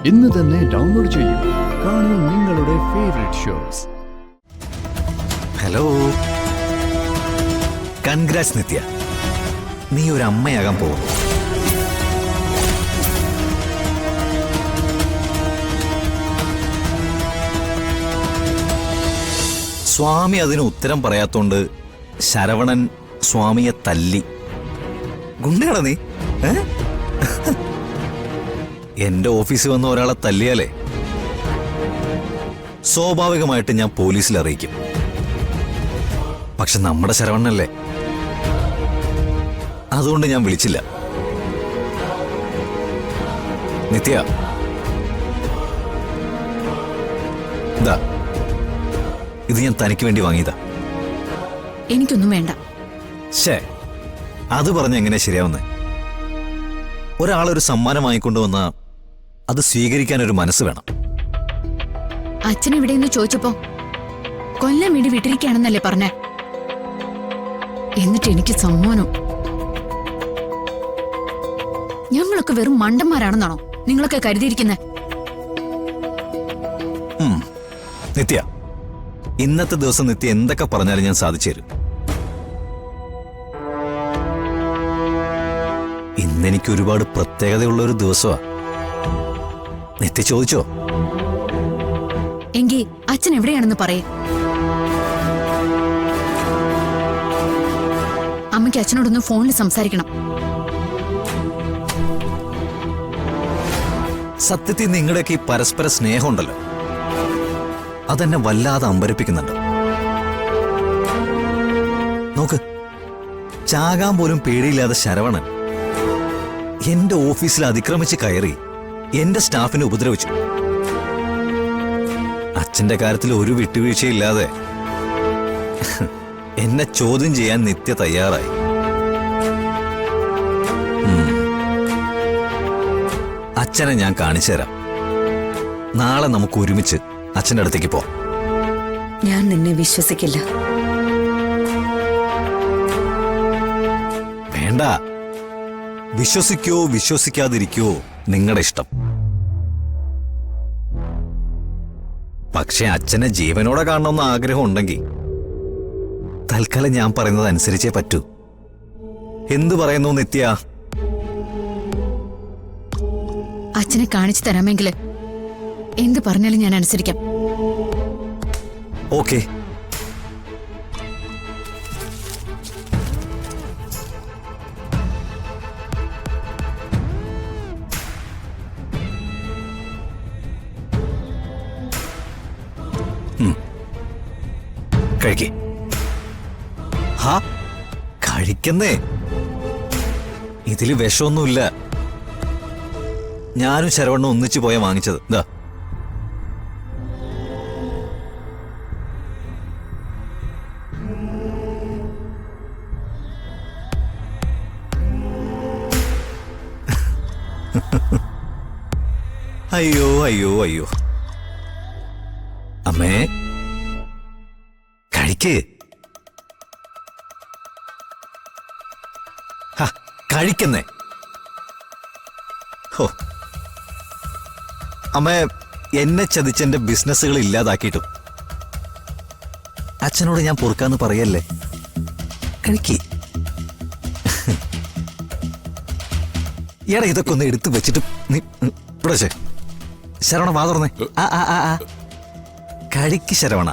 ഇന്ന് തന്നെ ഡൗൺലോഡ് ചെയ്യൂ. കാണൂ നിങ്ങളുടെ ഫേവറേറ്റ് ഷോസ്. ഹലോ, കൺഗ്രാറ്റ്സ് നിത്യ, നീ ഒരു അമ്മയാകാൻ പോകുന്നു. സ്വാമി അതിന് ഉത്തരം പറയാത്തോണ്ട് ശരവണൻ സ്വാമിയെ തല്ലി. ഗുണ്ടയാണോ നീ? എന്റെ ഓഫീസിൽ വന്ന ഒരാളെ തല്ലിയാലേ സ്വാഭാവികമായിട്ട് ഞാൻ പോലീസിൽ അറിയിക്കും. പക്ഷെ നമ്മുടെ ശരവണനല്ലേ, അതുകൊണ്ട് ഞാൻ വിളിച്ചില്ല. നിത്യ, ഇതാ, ഇത് ഞാൻ തനിക്ക് വേണ്ടി വാങ്ങിയതാ. എനിക്കൊന്നും വേണ്ട. ശേ, അത് പറഞ്ഞ എങ്ങനെയാ ശരിയാവുന്നേ? ഒരാളൊരു സമ്മാനം വാങ്ങിക്കൊണ്ടുവന്നാ അത് സ്വീകരിക്കാൻ ഒരു മനസ്സ് വേണം. അച്ഛൻ എവിടെയെന്ന് ചോദിച്ചപ്പോ കൊല്ലം വീട് വിട്ടിരിക്കുകയാണെന്നല്ലേ പറഞ്ഞേ? എന്നിട്ട് എനിക്ക് സമ്മാനം. ഞങ്ങളൊക്കെ വെറും മണ്ടന്മാരാണെന്നാണോ നിങ്ങളൊക്കെ കരുതിയിരിക്കുന്നത്? നിത്യ, ഇന്നത്തെ ദിവസം നിത്യ എന്തൊക്കെ പറഞ്ഞാലും ഞാൻ സാധിച്ചു തരും. ഇന്നെനിക്ക് ഒരുപാട് പ്രത്യേകതയുള്ള ഒരു ദിവസമാ. നിത്യ ചോദിച്ചോ? എങ്കിൽ അച്ഛൻ എവിടെയാണെന്ന് പറയേ. അമ്മയ്ക്ക് അച്ഛനോടൊന്ന് ഫോണിൽ സംസാരിക്കണം. സത്യത്തിൽ നിങ്ങളുടെയൊക്കെ ഈ പരസ്പര സ്നേഹമുണ്ടല്ലോ, അതെന്നെ വല്ലാതെ അമ്പരപ്പിക്കുന്നുണ്ട്. നോക്ക്, ചാകാൻ പോലും പേടിയില്ലാതെ ശരവണൻ എന്റെ ഓഫീസിൽ അതിക്രമിച്ച് കയറി എന്റെ സ്റ്റാഫിനെ ഉപദ്രവിച്ചു. അച്ഛന്റെ കാര്യത്തിൽ ഒരു വിട്ടുവീഴ്ചയില്ലാതെ എന്നെ ചോദ്യം ചെയ്യാൻ നിത്യ തയ്യാറായി. അച്ഛനെ ഞാൻ കാണിച്ചു തരാം. നാളെ നമുക്ക് ഒരുമിച്ച് അച്ഛന്റെ അടുത്തേക്ക് പോവാം. ഞാൻ നിന്നെ വിശ്വസിക്കില്ല. വേണ്ട, വിശ്വസിക്കോ വിശ്വസിക്കാതിരിക്കോ നിങ്ങളുടെ ഇഷ്ടം. പക്ഷെ അച്ഛനെ ജീവനോടെ കാണണമെന്ന് ആഗ്രഹം ഉണ്ടെങ്കിൽ തൽക്കാലം ഞാൻ പറയുന്നത് അനുസരിച്ചേ പറ്റൂ. എന്തു പറയുന്നു നിത്യ? അച്ഛനെ കാണിച്ചു തരാമെങ്കിൽ എന്ത് പറഞ്ഞാലും ഞാൻ അനുസരിക്കാം. ഓക്കെ. കഴിക്കേ. ഹാ, കഴിക്കുന്നേ. ഇതില് വിഷമൊന്നുമില്ല. ഞാനും ശരവണ്ണും ഒന്നിച്ചു പോയാ വാങ്ങിച്ചത്. ഇതാ. അയ്യോ അയ്യോ അയ്യോ. അമ്മേ, കഴിക്കേ. കഴിക്കുന്നേ. ഹോ, അമ്മേ, എന്നെ ചതിച്ചെന്റെ ബിസിനസ്സുകൾ ഇല്ലാതാക്കിയിട്ടും അച്ഛനോട് ഞാൻ പൊറുക്കാന്ന് പറയല്ലേ. കഴിക്കേ. എടാ, ഇതൊക്കെ ഒന്ന് എടുത്തു വെച്ചിട്ട് നീ ഇവിടെ ശരവണ വാ തുറന്നേ. കഴിക്ക് ശരവണ.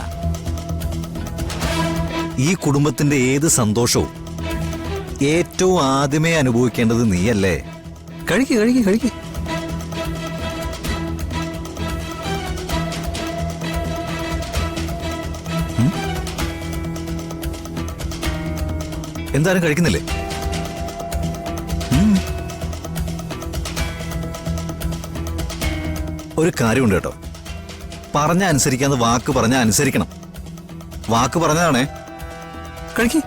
ഈ കുടുംബത്തിന്റെ ഏത് സന്തോഷവും ഏറ്റവും ആദ്യമേ അനുഭവിക്കേണ്ടത് നീയല്ലേ. കഴിക്ക് കഴിക്ക് കഴിക്ക്. എന്തായാലും കഴിക്കുന്നില്ലേ? ഒരു കാര്യമുണ്ട് കേട്ടോ, പറഞ്ഞ അനുസരിക്കാന്ന് വാക്ക് പറഞ്ഞ അനുസരിക്കണം. വാക്ക് പറഞ്ഞതാണേ. കഴിക്ക്.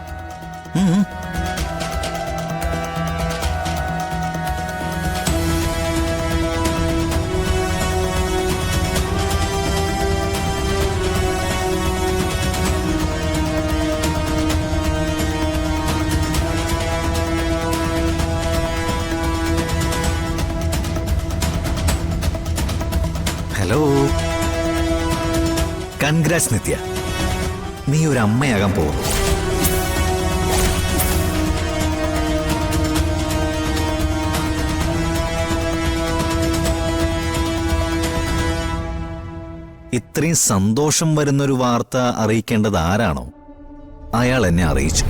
ഹലോ. കൺഗ്രാറ്റ്സ് നിത്യ, നീ ഒരു അമ്മയാകാൻ പോകുന്നു. ഇത്രയും സന്തോഷം വരുന്നൊരു വാർത്ത അറിയിക്കേണ്ടത് ആരാണോ അയാൾ എന്നെ അറിയിച്ചു.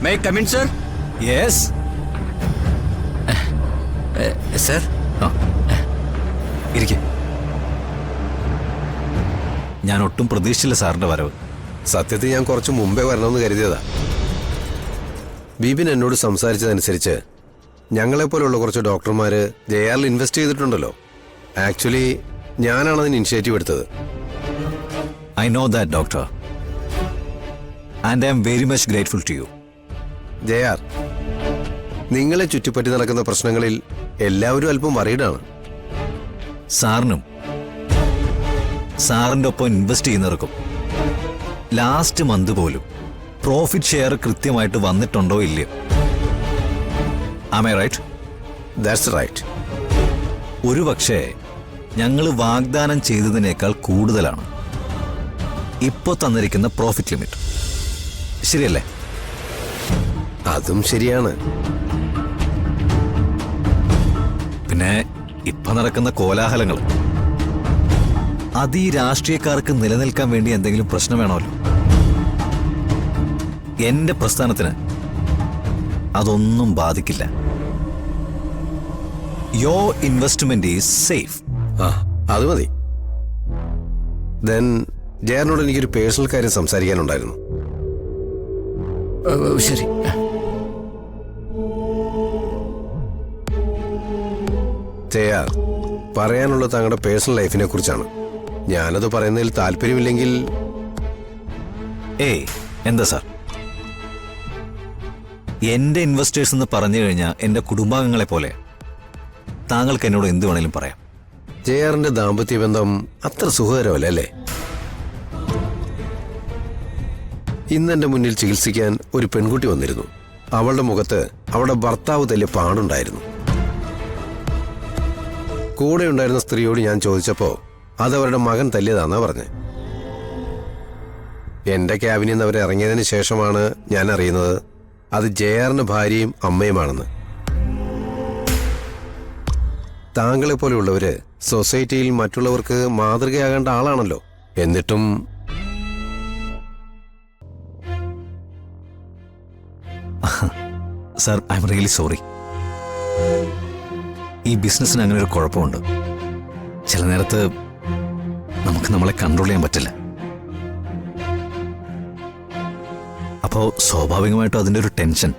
May I come in, sir? Yes Sir? ഇരിക്കെ. ഞാൻ ഒട്ടും പ്രതീക്ഷിച്ചില്ല സാറിന്റെ വരവ്. സത്യത്തിൽ ഞാൻ കുറച്ച് മുമ്പേ വരണമെന്ന് കരുതിയതാ. ബീബിൻ എന്നോട് സംസാരിച്ചതനുസരിച്ച് ഞങ്ങളെപ്പോലുള്ള കുറച്ച് ഡോക്ടർമാര് JRൽ ഇൻവെസ്റ്റ് ചെയ്തിട്ടുണ്ടല്ലോ. ആക്ച്വലി ഞാനാണ് അതിന് ഇനിഷ്യേറ്റീവ് എടുത്തത്. I know that doctor, and I am very much grateful to you. JR, നിങ്ങളെ ചുറ്റിപ്പറ്റി നടക്കുന്ന പ്രശ്നങ്ങളിൽ എല്ലാവരും അല്പം വറീഡാണ്. സാറിന്റെ ഒപ്പം ഇൻവെസ്റ്റ് ചെയ്യുന്നവർക്കും ലാസ്റ്റ് മന്ത് പോലും പ്രോഫിറ്റ് ഷെയർ കൃത്യമായിട്ട് വന്നിട്ടുണ്ടോ ഇല്ലയോ? Am I right? That's right. ഒരു പക്ഷേ ഞങ്ങൾ വാഗ്ദാനം ചെയ്തതിനേക്കാൾ കൂടുതലാണ് ഇപ്പോൾ തന്നിരിക്കുന്ന പ്രോഫിറ്റ് ലിമിറ്റ്. ശരിയല്ലേ? അതും ശരിയാണ്. പിന്നെ ഇപ്പൊ നടക്കുന്ന കോലാഹലങ്ങൾ, അത് ഈ രാഷ്ട്രീയക്കാർക്ക് നിലനിൽക്കാൻ വേണ്ടി എന്തെങ്കിലും പ്രശ്നം വേണമല്ലോ. എന്റെ പ്രസ്ഥാനത്തിന് അതൊന്നും ബാധിക്കില്ല. യോ ഇൻവെസ്റ്റ്മെന്റ് ഈസ് സേഫ്. അത് മതി. ദെൻ JRനോട് എനിക്കൊരു പേഴ്സണൽ കാര്യം സംസാരിക്കാനുണ്ടായിരുന്നു. ശരി. JR, പറയാനുള്ളത് താങ്കളുടെ പേഴ്സണൽ ലൈഫിനെ കുറിച്ചാണ്. ഞാനത് പറയുന്നതിൽ താല്പര്യമില്ലെങ്കിൽ. ഏയ് എന്താ സാർ, എന്റെ ഇൻവെസ്റ്റേഴ്സ് എന്ന് പറഞ്ഞു കഴിഞ്ഞാൽ എന്റെ കുടുംബാംഗങ്ങളെ പോലെ. താങ്കൾക്ക് എന്നോട് എന്ത് വേണേലും പറയാം. JRന്റെ ദാമ്പത്യ ബന്ധം അത്ര സുഖകരമല്ല അല്ലേ? ഇന്നെന്റെ മുന്നിൽ ചികിത്സിക്കാൻ ഒരു പെൺകുട്ടി വന്നിരുന്നു. അവളുടെ മുഖത്ത് അവളുടെ ഭർത്താവ് തല്ലിയ പാടുണ്ടായിരുന്നു. കൂടെ ഉണ്ടായിരുന്ന സ്ത്രീയോട് ഞാൻ ചോദിച്ചപ്പോ അതവരുടെ മകൻ തല്ലിയതാന്നാ പറഞ്ഞ്. എന്റെ ക്യാബിനിൽ നിന്ന് അവർ ഇറങ്ങിയതിന് ശേഷമാണ് ഞാൻ അറിയുന്നത് അത് JRന്റെ ഭാര്യയും അമ്മയുമാണെന്ന്. താങ്കളെ പോലെയുള്ളവര് സൊസൈറ്റിയിൽ മറ്റുള്ളവർക്ക് മാതൃകയാകേണ്ട ആളാണല്ലോ. എന്നിട്ടും sir, I am really sorry. ഈ ബിസിനസ്സിന് അങ്ങനെ ഒരു കുഴപ്പമുണ്ട്. ചില നേരത്ത് നമുക്ക് നമ്മളെ കൺട്രോൾ ചെയ്യാൻ പറ്റില്ല. അപ്പോൾ സ്വാഭാവികമായിട്ടും അതിൻ്റെ ഒരു ടെൻഷൻ